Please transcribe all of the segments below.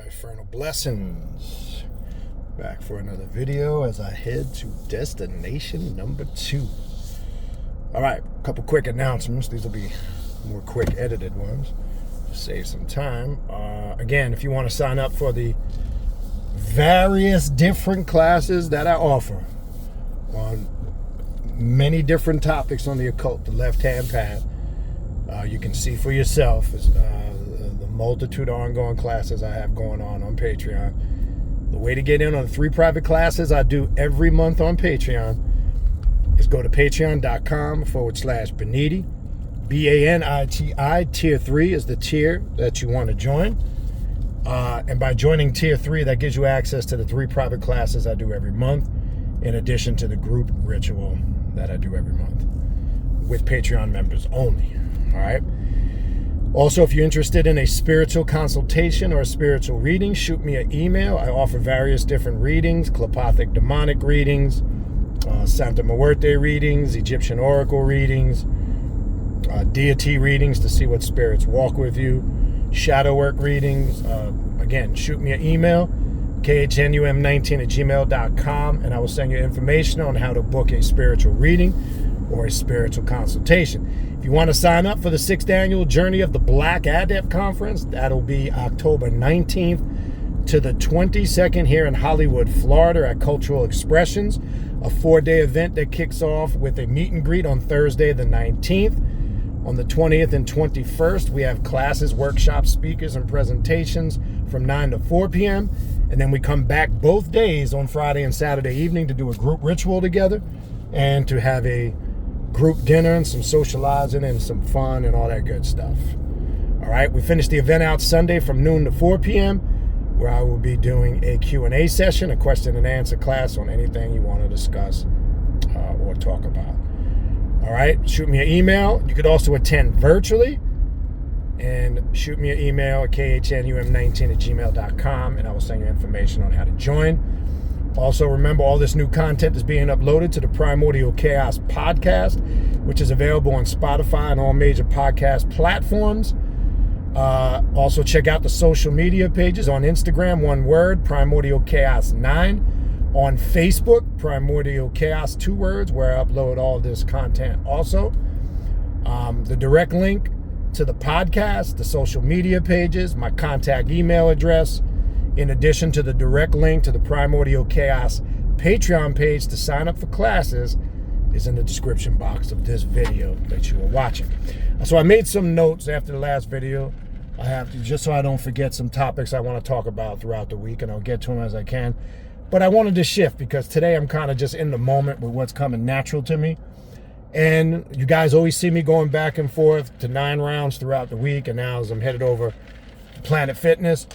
Infernal blessings. Back for another video as I head to destination number 2. Alright, a couple quick announcements. These will be more quick edited ones to save some time. Again, if you want to sign up for the various different classes that I offer on many different topics on the occult, the left-hand path, you can see for yourself the multitude of ongoing classes I have going on Patreon. The way to get in on the 3 private classes I do every month on Patreon is go to patreon.com/Baniti, Baniti. Tier 3 is the tier that you want to join. And by joining Tier 3, that gives you access to the 3 private classes I do every month, in addition to the group ritual that I do every month with Patreon members only. All right. Also, if you're interested in a spiritual consultation or a spiritual reading, shoot me an email. I offer various different readings: telepathic demonic readings, Santa Muerte readings, Egyptian oracle readings, deity readings to see what spirits walk with you, shadow work readings. Again, shoot me an email, khnum19@gmail.com, and I will send you information on how to book a spiritual reading or a spiritual consultation. If you want to sign up for the 6th annual Journey of the Black Adept Conference, that'll be October 19th to the 22nd here in Hollywood, Florida at Cultural Expressions, a 4-day event that kicks off with a meet and greet on Thursday the 19th. On the 20th and 21st, we have classes, workshops, speakers, and presentations from 9 to 4 p.m. And then we come back both days on Friday and Saturday evening to do a group ritual together and to have a group dinner and some socializing and some fun and all that good stuff. All right, we finished the event out Sunday from noon to 4 p.m. where I will be doing a Q&A session, a question and answer class on anything you want to discuss or talk about. All right, shoot me an email. You could also attend virtually and shoot me an email at khnum19@gmail.com, and I will send you information on how to join. Also, remember, all this new content is being uploaded to the Primordial Chaos podcast, which is available on Spotify and all major podcast platforms. Also, check out the social media pages on Instagram, one word, Primordial Chaos 9. On Facebook, Primordial Chaos, 2 words, where I upload all this content also. The direct link to the podcast, the social media pages, my contact email address, in addition to the direct link to the Primordial Chaos Patreon page to sign up for classes, is in the description box of this video that you are watching. So I made some notes after the last video. I have to, just so I don't forget some topics I want to talk about throughout the week, and I'll get to them as I can. But I wanted to shift because today I'm kind of just in the moment with what's coming natural to me. And you guys always see me going back and forth to 9 rounds throughout the week. And now as I'm headed over to Planet Fitness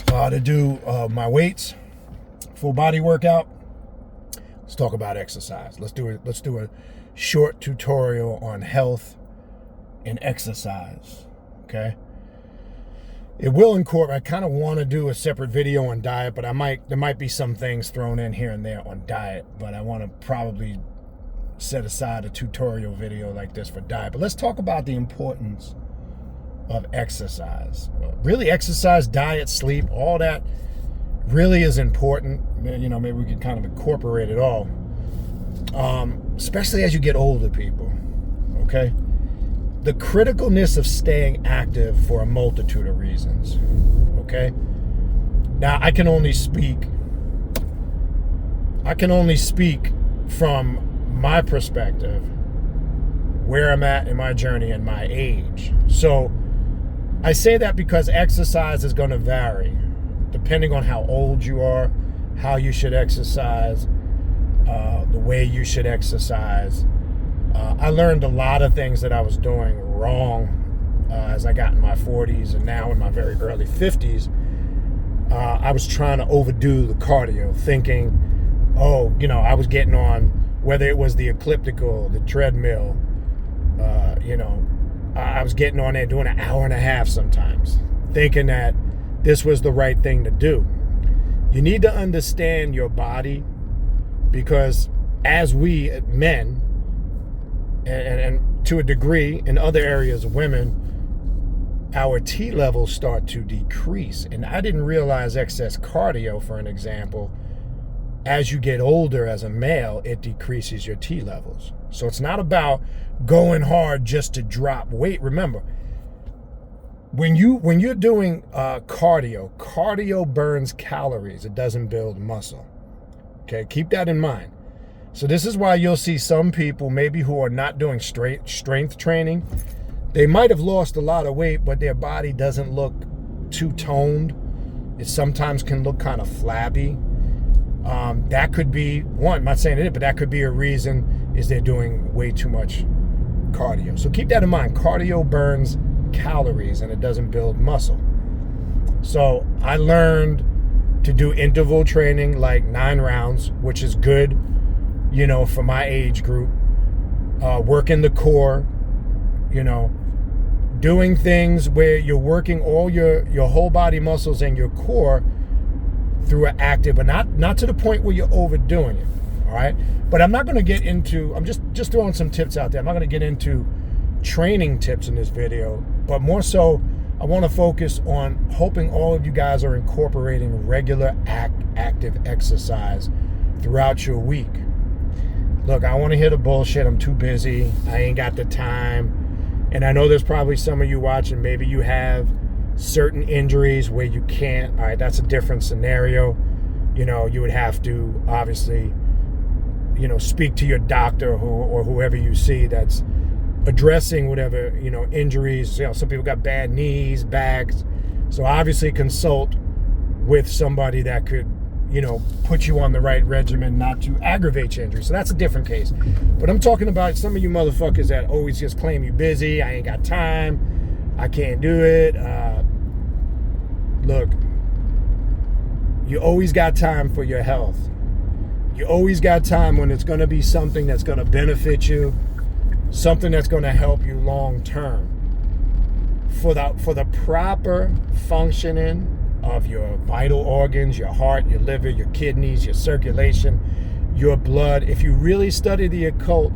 to do my weights, full body workout, let's talk about exercise. Let's do a short tutorial on health and exercise, okay? It will incorporate, I kind of want to do a separate video on diet, but there might be some things thrown in here and there on diet, but I want to probably set aside a tutorial video like this for diet. But let's talk about the importance of exercise. Really, exercise, diet, sleep, all that really is important. You know, maybe we can kind of incorporate it all, especially as you get older, people, okay? The criticalness of staying active for a multitude of reasons, okay? Now, I can only speak from my perspective, where I'm at in my journey and my age. So I say that because exercise is going to vary depending on how old you are, how you should exercise, the way you should exercise. I learned a lot of things that I was doing wrong as I got in my 40s and now in my very early 50s. I was trying to overdo the cardio, thinking, I was getting on, whether it was the elliptical, the treadmill, I was getting on there doing an hour and a half sometimes, thinking that this was the right thing to do. You need to understand your body, because as we men, and to a degree in other areas, women, our T levels start to decrease. And I didn't realize excess cardio, for an example, as you get older as a male, it decreases your T levels. So it's not about going hard just to drop weight. Remember, when you're doing cardio burns calories. It doesn't build muscle. Okay, keep that in mind. So this is why you'll see some people maybe who are not doing strength training. They might have lost a lot of weight, but their body doesn't look too toned. It sometimes can look kind of flabby. That could be one, I'm not saying it, but that could be a reason, is they're doing way too much cardio. So keep that in mind. Cardio burns calories and it doesn't build muscle. So I learned to do interval training, like 9 rounds, which is good, for my age group. Working the core, doing things where you're working all your whole body muscles and your core through an active, but not to the point where you're overdoing it. All right. But I'm not going to get into, I'm just throwing some tips out there. I'm not going to get into training tips in this video, but more so I want to focus on hoping all of you guys are incorporating regular active exercise throughout your week. Look, I want to hear the bullshit. I'm too busy. I ain't got the time. And I know there's probably some of you watching, maybe you have certain injuries where you can't. All right, that's a different scenario. You would have to obviously, speak to your doctor or whoever you see that's addressing whatever, injuries. Some people got bad knees, backs. So obviously consult with somebody that could, put you on the right regimen not to aggravate your injury. So that's a different case. But I'm talking about some of you motherfuckers that always just claim you're busy. I ain't got time. I can't do it. Look, you always got time for your health. You always got time when it's going to be something that's going to benefit you, something that's going to help you long term. For the proper functioning of your vital organs, your heart, your liver, your kidneys, your circulation, your blood. If you really study the occult,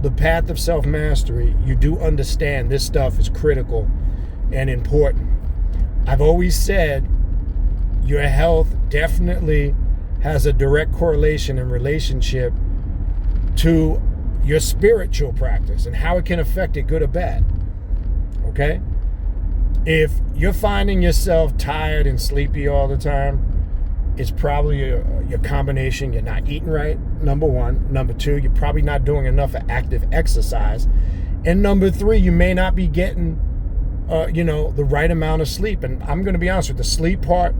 the path of self-mastery, you do understand this stuff is critical and important. I've always said your health definitely has a direct correlation and relationship to your spiritual practice and how it can affect it, good or bad. Okay? If you're finding yourself tired and sleepy all the time, it's probably your combination. You're not eating right, number one. Number two, you're probably not doing enough active exercise. And number three, you may not be getting, the right amount of sleep. And I'm going to be honest with the sleep part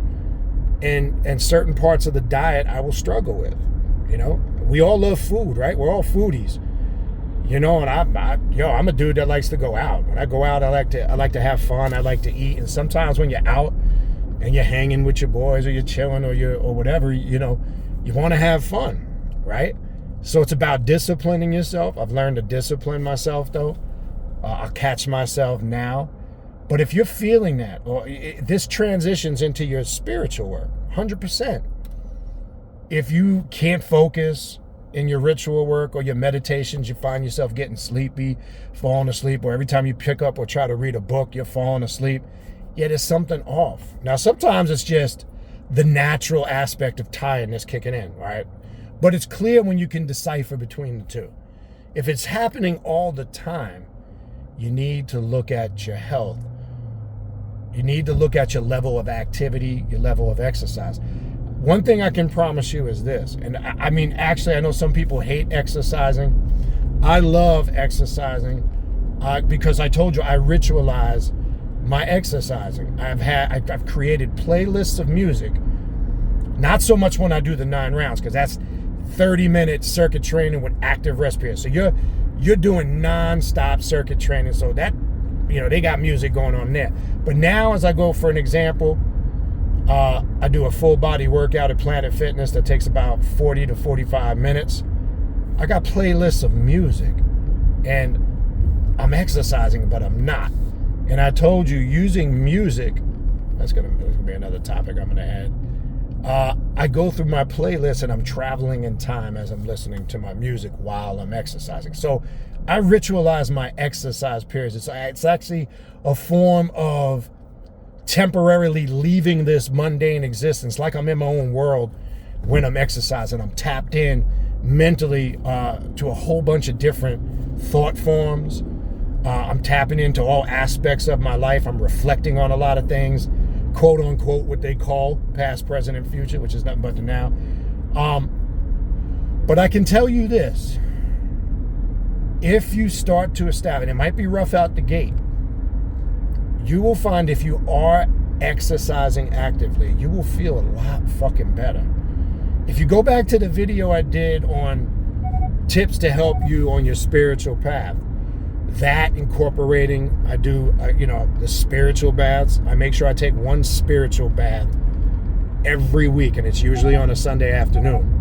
and certain parts of the diet I will struggle with. We all love food, right? We're all foodies. And I'm a dude that likes to go out. When I go out, I like to have fun. I like to eat. And sometimes when you're out and you're hanging with your boys or you're chilling or whatever, you want to have fun, right? So it's about disciplining yourself. I've learned to discipline myself, though. I'll catch myself now. But if you're feeling that, or this transitions into your spiritual work, 100%. If you can't focus in your ritual work or your meditations, you find yourself getting sleepy, falling asleep, or every time you pick up or try to read a book, you're falling asleep, there's something off. Now, sometimes it's just the natural aspect of tiredness kicking in, right? But it's clear when you can decipher between the two. If it's happening all the time, you need to look at your health. You need to look at your level of activity, your level of exercise. One thing I can promise you is this, and I mean, actually, I know some people hate exercising. I love exercising because I told you I ritualize my exercising. I've created playlists of music, not so much when I do the 9 rounds, because that's 30-minute circuit training with active respiration. So you're doing non-stop circuit training, so that, they got music going on there. But now, as I go for an example, I do a full body workout at Planet Fitness that takes about 40 to 45 minutes. I got playlists of music and I'm exercising, but I'm not. And I told you, using music, that's gonna be another topic I'm gonna add. I go through my playlist and I'm traveling in time as I'm listening to my music while I'm exercising. So I ritualize my exercise periods. It's actually a form of temporarily leaving this mundane existence, like I'm in my own world when I'm exercising. I'm tapped in mentally to a whole bunch of different thought forms. I'm tapping into all aspects of my life. I'm reflecting on a lot of things, quote unquote, what they call past, present, and future, which is nothing but the now. But I can tell you this. If you start to establish, and it might be rough out the gate, you will find if you are exercising actively, you will feel a lot fucking better. If you go back to the video I did on tips to help you on your spiritual path, that incorporating, I do, the spiritual baths. I make sure I take one spiritual bath every week, and it's usually on a Sunday afternoon.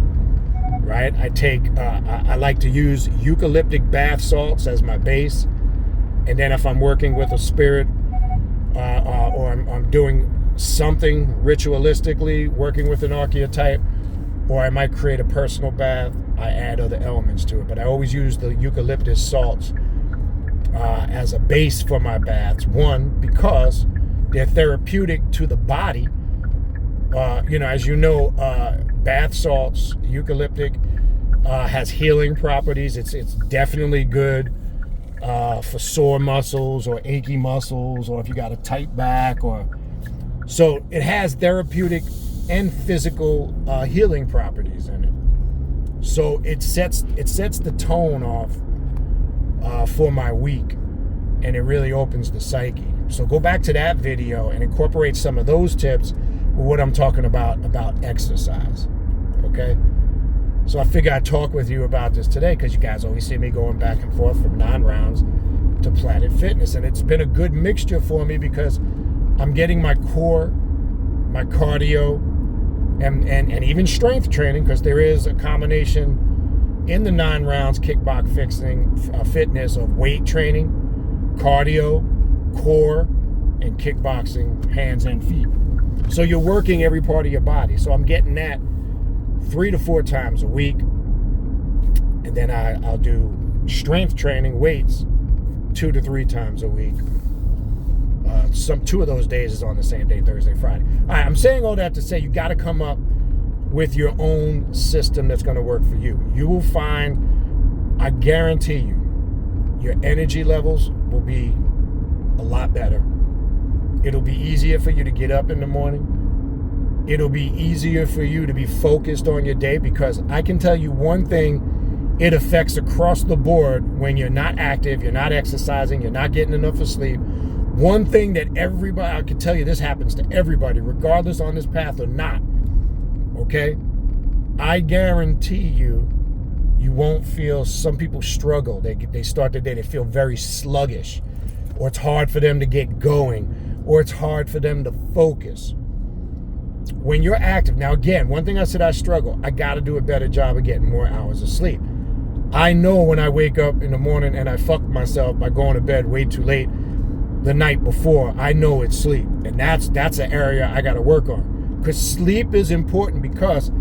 Right? I like to use eucalyptic bath salts as my base. And then if I'm working with a spirit or I'm doing something ritualistically, working with an archetype, or I might create a personal bath, I add other elements to it. But I always use the eucalyptus salts as a base for my baths. One, because they're therapeutic to the body. As you know, bath salts, eucalyptic, has healing properties. It's definitely good for sore muscles or achy muscles, or if you got a tight back, so it has therapeutic and physical healing properties in it. So it sets the tone off for my week, and it really opens the psyche. So go back to that video and incorporate some of those tips with what I'm talking about exercise. Okay? So I figured I'd talk with you about this today, because you guys always see me going back and forth from 9 rounds to Planet Fitness. And it's been a good mixture for me, because I'm getting my core, my cardio, and even strength training, because there is a combination in the 9 rounds kickbox fitness of weight training, cardio, core, and kickboxing, hands and feet. So you're working every part of your body. So I'm getting that 3 to 4 times a week. And then I'll do strength training, weights, 2 to 3 times a week. 2 of those days is on the same day, Thursday, Friday. All right, I'm saying all that to say you got to come up with your own system that's going to work for you. You will find, I guarantee you, your energy levels will be a lot better. It'll be easier for you to get up in the morning. It'll be easier for you to be focused on your day, because I can tell you one thing, it affects across the board when you're not active, you're not exercising, you're not getting enough sleep. One thing that everybody, I can tell you this happens to everybody, regardless on this path or not, okay? I guarantee you won't feel, some people struggle. They start the day, they feel very sluggish, or it's hard for them to get going, or it's hard for them to focus. When you're active, now again, one thing I said I struggle, I got to do a better job of getting more hours of sleep. I know when I wake up in the morning and I fuck myself by going to bed way too late the night before, I know it's sleep. And that's an area I got to work on. Because sleep is important, because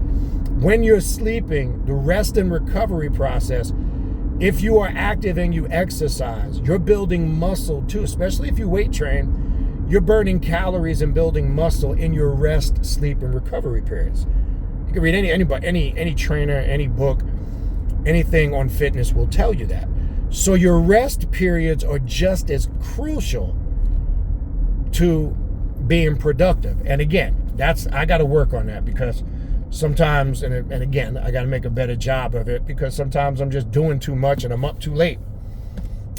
when you're sleeping, the rest and recovery process, if you are active and you exercise, you're building muscle too, especially if you weight train. You're burning calories and building muscle in your rest, sleep, and recovery periods. You can read any trainer, any book, anything on fitness will tell you that. So your rest periods are just as crucial to being productive. And again, I got to work on that, because sometimes, and again, I got to make a better job of it, because sometimes I'm just doing too much and I'm up too late.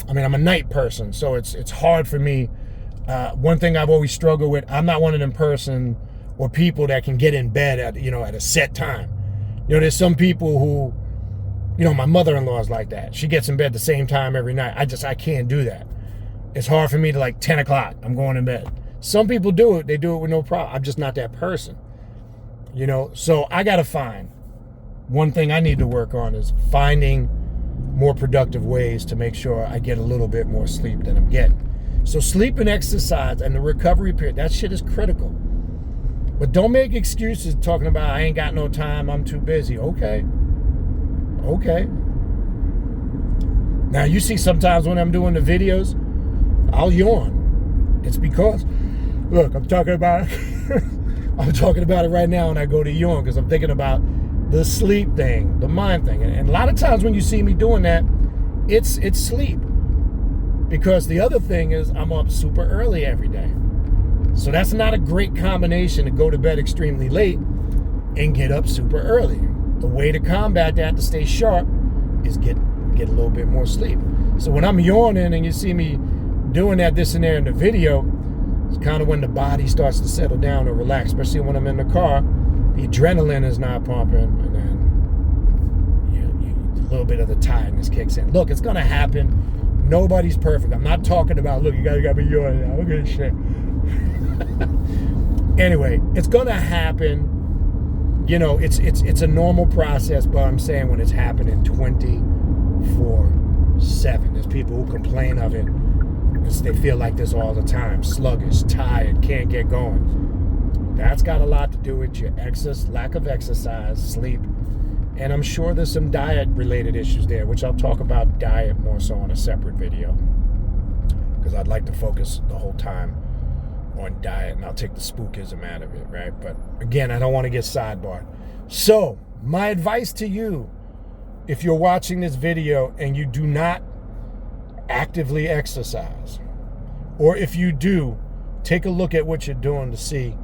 I mean, I'm a night person, so it's hard for me. One thing I've always struggled with, I'm not one of them person or people that can get in bed at a set time. There's some people who, my mother-in-law is like that. She gets in bed the same time every night. I can't do that. It's hard for me to 10 o'clock, I'm going to bed. Some people do it. They do it with no problem. I'm just not that person. So I got to find, one thing I need to work on is finding more productive ways to make sure I get a little bit more sleep than I'm getting. So sleep and exercise and the recovery period, that shit is critical. But don't make excuses talking about, I ain't got no time, I'm too busy. Okay. Now you see sometimes when I'm doing the videos, I'll yawn. It's because, look, I'm talking about I'm talking about it right now, and I go to yawn because I'm thinking about the sleep thing, the mind thing. And a lot of times when you see me doing that, it's sleep. Because the other thing is I'm up super early every day. So that's not a great combination to go to bed extremely late and get up super early. The way to combat that, to stay sharp, is get a little bit more sleep. So when I'm yawning and you see me doing that, this and there in the video, it's kind of when the body starts to settle down or relax, especially when I'm in the car. The adrenaline is not pumping, and then a little bit of the tiredness kicks in. Look, it's going to happen. Nobody's perfect. I'm not talking about, look, you got to be yawning now. Okay, shit. Anyway, it's going to happen. It's a normal process, but I'm saying when it's happening 24/7. There's people who complain of it because they feel like this all the time. Sluggish, tired, can't get going. That's got a lot to do with your lack of exercise, sleep, and I'm sure there's some diet-related issues there, which I'll talk about diet more so on a separate video because I'd like to focus the whole time on diet, and I'll take the spookism out of it, right? But again, I don't want to get sidebarred. So, my advice to you, if you're watching this video and you do not actively exercise, or if you do, take a look at what you're doing to see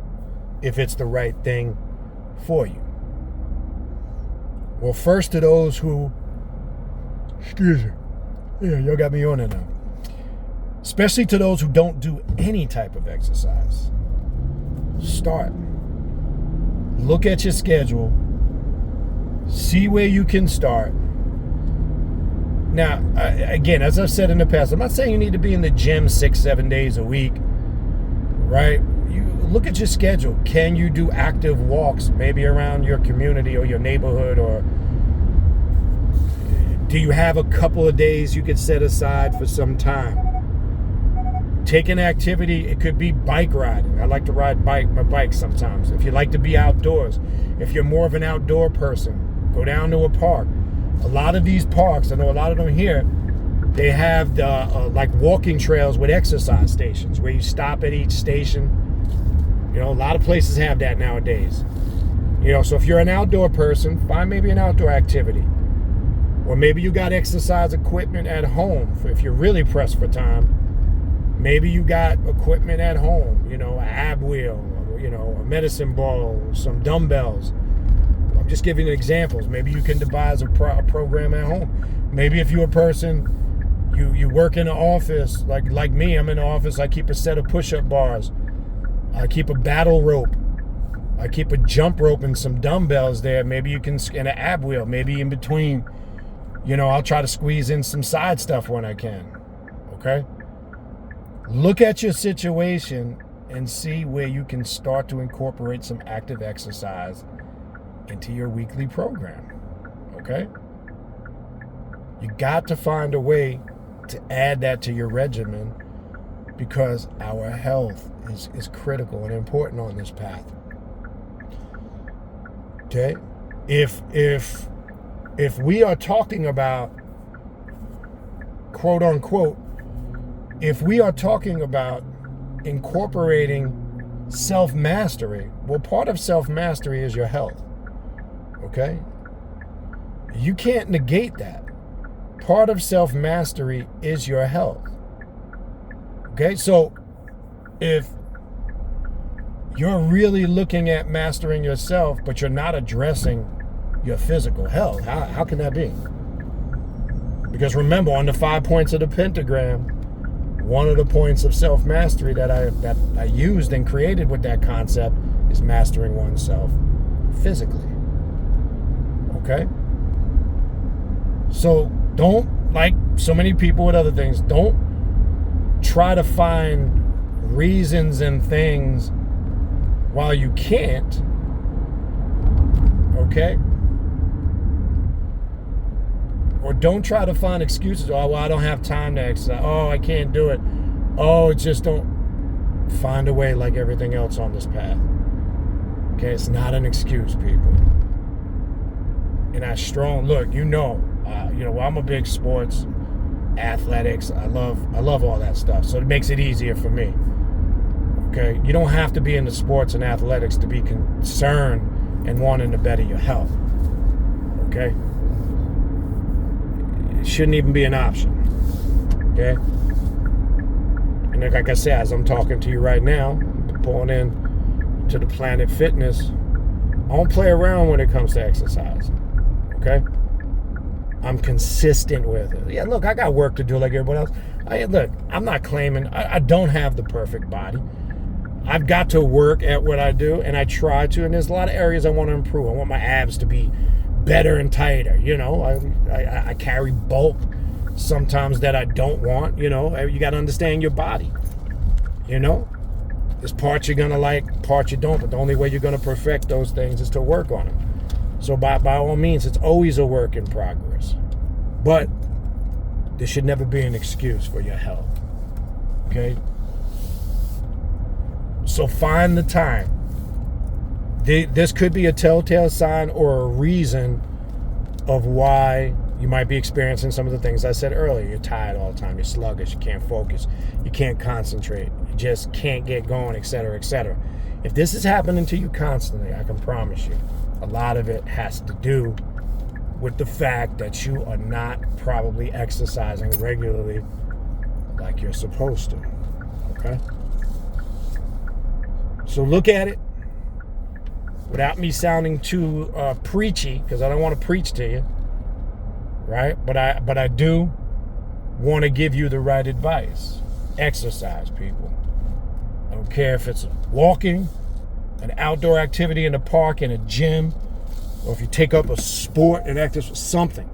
if it's the right thing for you. Well, first to those who, excuse me, yeah, y'all got me on it now. Especially to those who don't do any type of exercise. Start. Look at your schedule. See where you can start. Now, again, as I've said in the past, I'm not saying you need to be in the gym 6-7 days a week, right? You look at your schedule. Can you do active walks, maybe around your community or your neighborhood, or do you have a couple of days you could set aside for some time? Take an activity. It could be bike riding. I like to ride my bike sometimes. If you like to be outdoors, if you're more of an outdoor person, go down to a park. A lot of these parks, I know a lot of them here, they have like walking trails with exercise stations where you stop at each station. A lot of places have that nowadays. So if you're an outdoor person, find maybe an outdoor activity. Or maybe you got exercise equipment at home if you're really pressed for time. Maybe you got equipment at home, an ab wheel, a medicine ball, some dumbbells. I'm just giving you examples. Maybe you can devise a program at home. Maybe if you're a person, you work in an office, like me, I'm in an office, I keep a set of push-up bars. I keep a battle rope. I keep a jump rope and some dumbbells there. Maybe you can, and an ab wheel, maybe in between. I'll try to squeeze in some side stuff when I can, okay? Look at your situation and see where you can start to incorporate some active exercise into your weekly program, okay? You got to find a way to add that to your regimen because our health is critical and important on this path, okay? If we are talking about, quote unquote, if we are talking about incorporating self-mastery, well, part of self-mastery is your health, okay? You can't negate that. Part of self-mastery is your health, okay? So if you're really looking at mastering yourself, but you're not addressing your physical health, how can that be? Because remember, on the 5 points of the pentagram, one of the points of self-mastery that I used and created with that concept is mastering oneself physically. Okay? So don't, like so many people with other things, don't try to find reasons and things while you can't. Okay? Or don't try to find excuses. Oh, well, I don't have time to exercise. Oh, I can't do it. Oh, it's just don't. Find a way like everything else on this path. Okay, it's not an excuse, people. And I strong, look, I'm a big sports, athletics. I love all that stuff. So it makes it easier for me. Okay? You don't have to be into sports and athletics to be concerned and wanting to better your health. Okay? It shouldn't even be an option. Okay? And like I said, as I'm talking to you right now, pulling in to the Planet Fitness, I don't play around when it comes to exercise. Okay? I'm consistent with it. Yeah, look, I got work to do like everybody else. Look, I'm not claiming, I don't have the perfect body. I've got to work at what I do, and I try to, and there's a lot of areas I want to improve. I want my abs to be better and tighter. You know, I carry bulk sometimes that I don't want. You know, you got to understand your body. You know, there's parts you're going to like, parts you don't, but the only way you're going to perfect those things is to work on them. So by all means, it's always a work in progress. But there should never be an excuse for your health. Okay? So find the time. This could be a telltale sign or a reason of why you might be experiencing some of the things I said earlier. You're tired all the time. You're sluggish. You can't focus. You can't concentrate. You just can't get going, etc., etc. If this is happening to you constantly, I can promise you, a lot of it has to do with the fact that you are not probably exercising regularly like you're supposed to. Okay? So look at it without me sounding too preachy, because I don't want to preach to you, right? But I do want to give you the right advice. Exercise, people. I don't care if it's walking, an outdoor activity in the park, in a gym, or if you take up a sport and active something.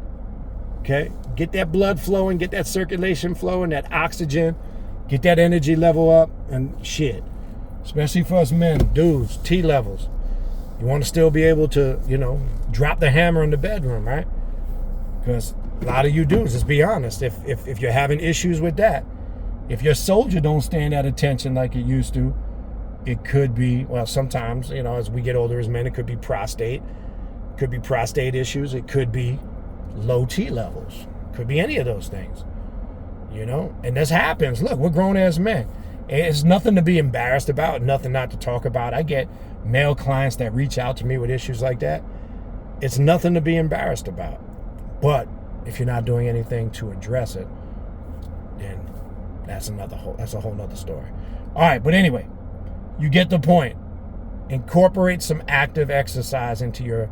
Okay? Get that blood flowing, get that circulation flowing, that oxygen, get that energy level up, and shit. Especially for us men, dudes, T levels. You want to still be able to, you know, drop the hammer in the bedroom, right? Because a lot of you dudes, let's be honest, if you're having issues with that, if your soldier don't stand at attention like it used to, it could be, well, sometimes, you know, as we get older as men, it could be prostate. It could be prostate issues. It could be low T levels. It could be any of those things, you know? And this happens. Look, we're grown-ass men. It's nothing to be embarrassed about, nothing not to talk about. I get male clients that reach out to me with issues like that. It's nothing to be embarrassed about. But if you're not doing anything to address it, then that's a whole nother story. All right, but anyway, you get the point. Incorporate some active exercise into your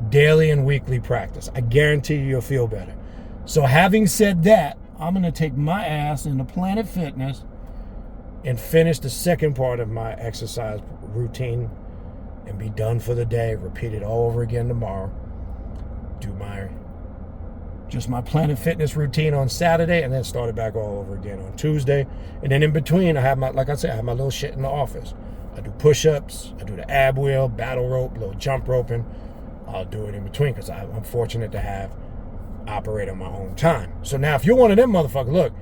daily and weekly practice. I guarantee you'll feel better. So having said that, I'm going to take my ass into Planet Fitness and finish the second part of my exercise routine and be done for the day. Repeat it all over again tomorrow. Do my Planet Fitness routine on Saturday, and then start it back all over again on Tuesday. And then in between, I have my little shit in the office. I do push-ups, I do the ab wheel, battle rope, little jump roping. I'll do it in between because I'm fortunate to operate on my own time. So now if you're one of them motherfuckers, look,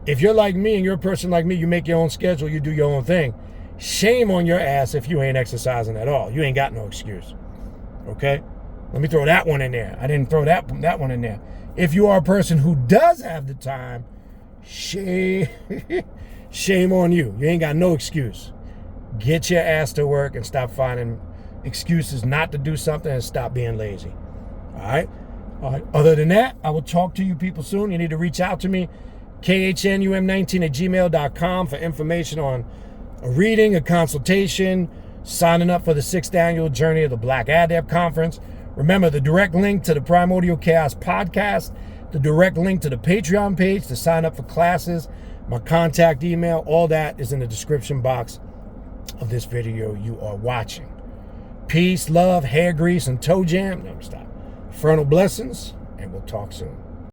if you're like me and you're a person like me, you make your own schedule, you do your own thing. Shame on your ass if you ain't exercising at all. You ain't got no excuse. Okay? Let me throw that one in there. I didn't throw that one in there. If you are a person who does have the time, shame on you. You ain't got no excuse. Get your ass to work and stop finding excuses not to do something, and stop being lazy. All right? Other than that, I will talk to you people soon. You need to reach out to me, khnum19@gmail.com, for information on a reading, a consultation, signing up for the 6th annual Journey of the Black Adept Conference. Remember, the direct link to the Primordial Chaos podcast, the direct link to the Patreon page to sign up for classes, my contact email, all that is in the description box of this video you are watching. Peace, love, hair grease, and toe jam. No, stop. Infernal blessings, and we'll talk soon.